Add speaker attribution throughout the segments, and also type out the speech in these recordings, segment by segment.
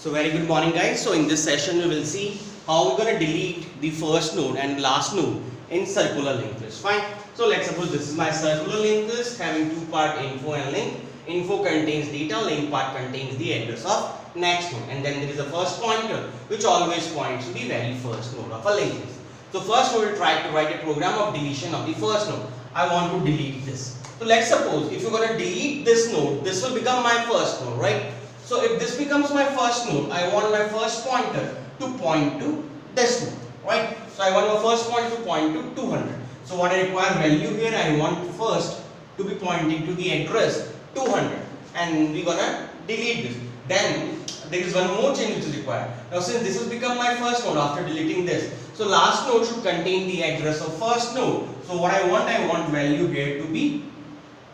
Speaker 1: So very good morning guys. So in this session we will see how we're going to delete the first node and last node in circular linked list. Fine. So let's suppose this is my circular linked list having two part info and link. Info contains data, link part contains the address of next node, and then there is a first pointer which always points to the very first node of a linked list. So first we will try to write a program of deletion of the first node. I want to delete this. So let's suppose if you're going to delete this node, this will become my first node, right? So if this becomes my first node, I want my first pointer to point to this node, right? So I want my first pointer to point to 200. So what I require value here, I want first to be pointing to the address 200, and we're gonna delete this. Then there is one more change which is required. Now since this has become my first node after deleting this, so last node should contain the address of first node. So what I want value here to be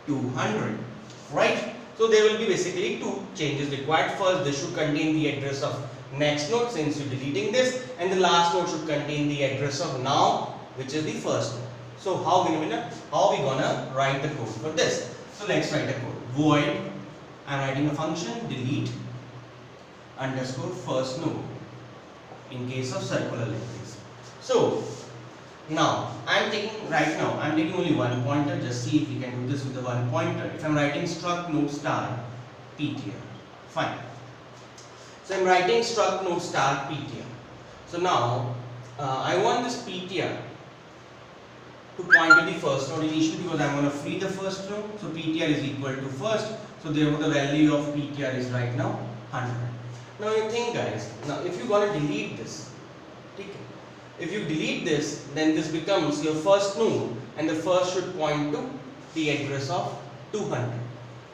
Speaker 1: 200, right? So there will be basically two changes required. First, this should contain the address of next node since you're deleting this, and the last node should contain the address of now, which is the first node. So how we gonna write the code for this? So let's write a code. Void, I'm writing a function delete underscore first node in case of circular linked list. So now I'm taking only one pointer. Just see if we can do this with the one pointer. If I'm writing struct node star ptr, fine. So I'm writing struct node star ptr. So now I want this ptr to point to the first node initially because I'm going to free the first node. So ptr is equal to first. So therefore the value of ptr is right now 100. Now you think guys, now if you're going to delete this, if you delete this, then this becomes your first node, and the first should point to the address of 200,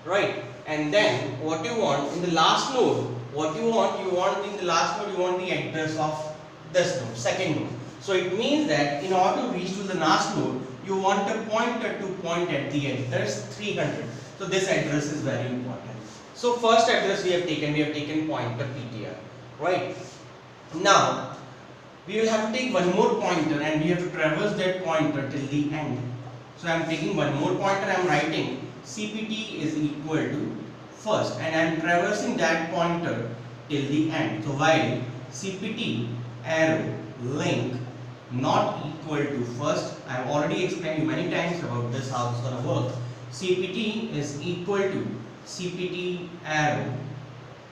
Speaker 1: right? And then what you want in the last node, you want the address of this node, second node. So it means that in order to reach to the last node, you want a pointer to point at the address 300. So this address is very important. So first address we have taken pointer ptr, right? Now we will have to take one more pointer and we have to traverse that pointer till the end. So I am taking one more pointer, I am writing cpt is equal to first, and I am traversing that pointer till the end. So while cpt arrow link not equal to first, I have already explained you many times about this, how it's going to work. cpt is equal to cpt arrow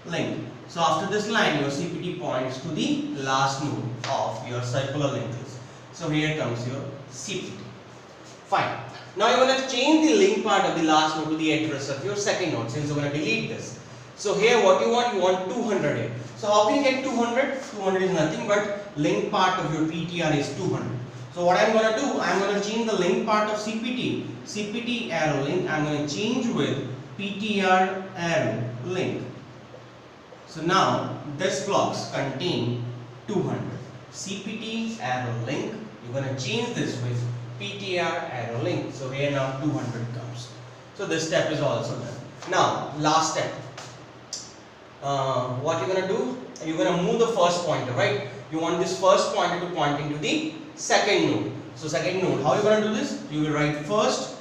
Speaker 1: link. So after this line, your CPT points to the last node of your circular linked list. So here comes your CPT. Fine. Now you're going to change the link part of the last node to the address of your second node since you're going to delete this. So here what you want 200 here. So how can you get 200? 200 is nothing but link part of your PTR is 200. So what I'm going to do, I'm going to change the link part of CPT arrow link. I'm going to change with PTR arrow link. So now this blocks contain 200. CPT arrow link, you're going to change this with PTR arrow link. So here now 200 comes. So this step is also done. Now last step. What you're going to do? You're going to move the first pointer, right? You want this first pointer to point into the second node. So second node, how are you going to do this? You will write first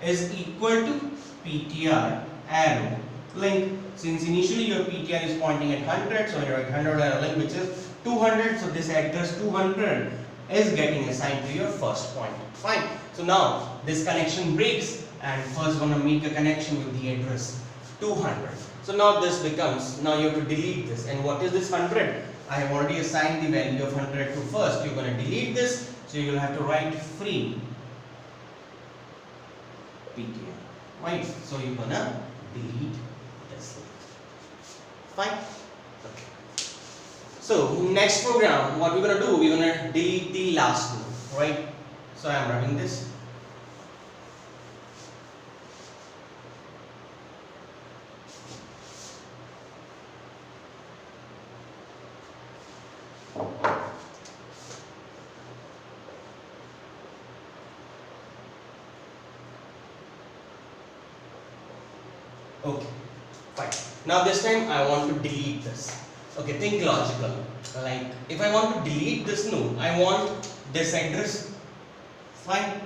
Speaker 1: is equal to PTR arrow link. Since initially your PTR is pointing at 100, so you write 100 arrow link which is 200. So this address 200 is getting assigned to your first point. Fine. So now this connection breaks, and first going to make a connection with the address 200. So now this becomes, now you have to delete this. And what is this 100? I have already assigned the value of 100 to first. You're going to delete this. So you will have to write free PTR. Right. So you're going to delete this. Fine. Okay. So next program, what we're going to do, we're going to delete the last node, right? So I am running this. Okay, fine. Now this time I want to delete this. Okay, think logical. Like if I want to delete this node, I want this address. Fine.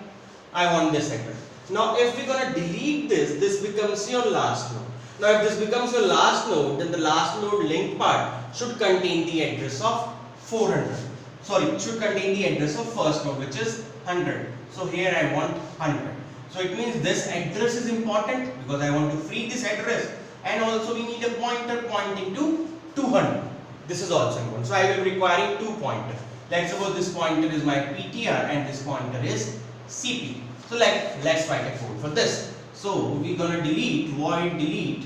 Speaker 1: I want this address. Now if we're going to delete this, this becomes your last node. Now if this becomes your last node, then the last node link part should contain the address of 400. Sorry, it should contain the address of first node, which is 100. So here I want 100. So it means this address is important because I want to free this address, and also we need a pointer pointing to 200. This is also important. So I will be requiring two pointers. Let's suppose this pointer is my PTR and this pointer is CPT. So let's write a code for this. So we're gonna delete void delete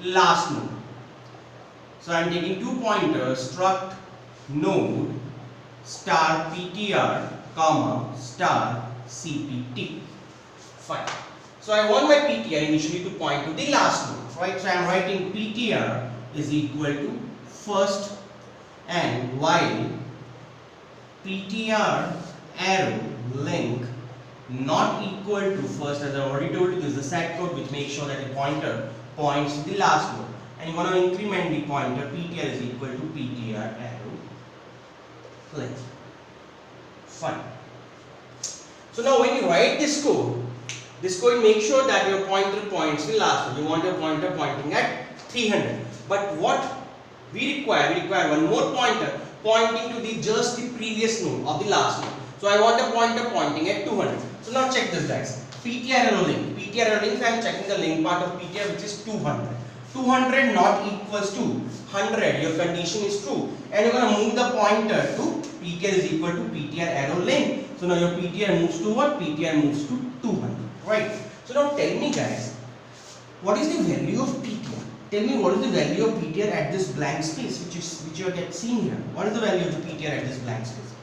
Speaker 1: last node. So I'm taking two pointers, struct node star PTR comma star CPT. Fine. So I want my PTR initially to point to the last node, right? So I'm writing PTR is equal to first, and while PTR arrow link not equal to first, as I already told you, this is the set code which makes sure that the pointer points to the last node, and you want to increment the pointer PTR is equal to PTR arrow length. Fine. So now when you write this code makes sure that your pointer points to the last node. You want your pointer pointing at 300. But what we require one more pointer pointing to just the previous node of the last node. So I want a pointer pointing at 200. So now check this, guys. PTR arrow link. PTR arrow link, I am checking the link part of PTR, which is 200. 200 not equals to 100. Your condition is true, and you're gonna move the pointer to PTR is equal to PTR arrow link. So now your PTR moves to what? PTR moves to 200. Right. So now tell me, guys, what is the value of PTR? Tell me what is the value of PTR at this blank space which you are seeing here. What is the value of the PTR at this blank space?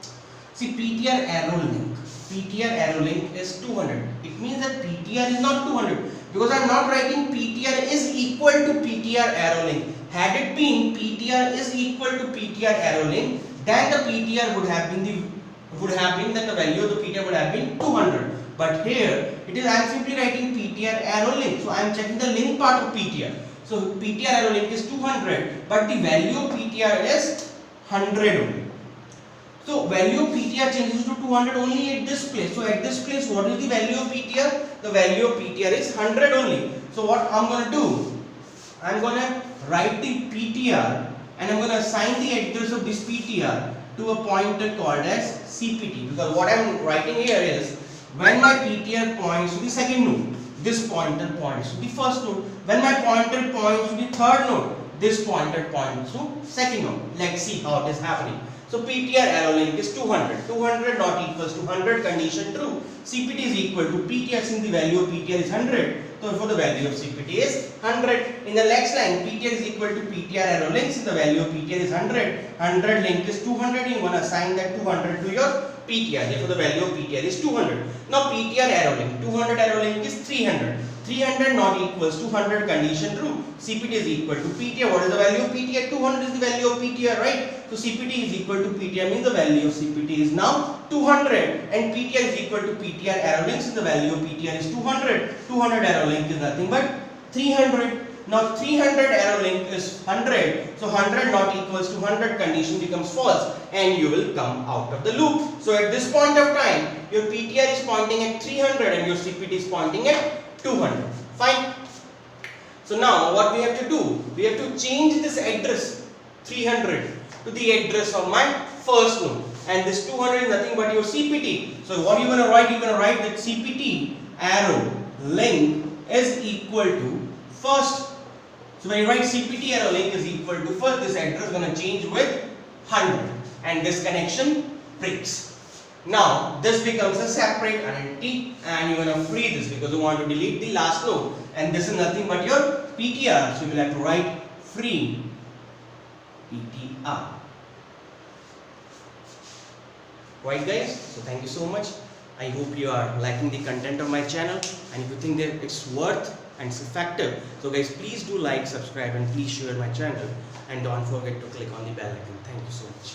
Speaker 1: See, PTR arrow link. PTR arrow link is 200. It means that PTR is not 200 because I am not writing PTR is equal to PTR arrow link. Had it been PTR is equal to PTR arrow link, then the PTR would have been that the value of the PTR would have been 200. But here it is, I am simply writing PTR arrow link. So I am checking the link part of PTR. So PTR arrow link is 200, but the value of PTR is 100 only. So value of PTR changes to 200 only at this place. So at this place, what is the value of PTR? The value of PTR is 100 only. So what I'm going to do? I'm going to write the PTR and I'm going to assign the address of this PTR to a pointer called as CPT, because what I'm writing here is when my PTR points to the second node, this pointer points to the first node. When my pointer points to the third node, this pointer points to second node. Let's see how it is happening. So PTR arrow link is 200. 200 not equals to 100, condition true. CPT is equal to PTR, since the value of PTR is 100. So therefore the value of CPT is 100. In the next line, PTR is equal to PTR arrow link, since the value of PTR is 100. 100 link is 200. You want to assign that 200 to your PTR. Therefore the value of PTR is 200. Now PTR arrow link. 200 arrow link is 300. 300 not equals to 100, condition true. CPT is equal to PTR. What is the value of PTR? 200 is the value of PTR, right? So CPT is equal to PTR means the value of CPT is now 200, and PTR is equal to PTR arrow link, since the value of PTR is 200. 200 arrow link is nothing but 300. Now 300 arrow link is 100. So 100 not equals to 100, condition becomes false, and you will come out of the loop. So at this point of time, your PTR is pointing at 300 and your CPT is pointing at 200. Fine. So now what we have to do? We have to change this address 300 to the address of my first node, and this 200 is nothing but your CPT. So what you are going to write? You are going to write that CPT arrow link is equal to first. So when you write CPT arrow link is equal to first, this address is going to change with 100, and this connection breaks. Now this becomes a separate identity, and you are going to free this because you want to delete the last node, and this is nothing but your PTR. So you will have to write free PTR. Right, guys? So thank you so much. I hope you are liking the content of my channel, and if you think that it's worth and it's effective, so guys, please do like, subscribe, and please share my channel, and don't forget to click on the bell icon. Thank you so much.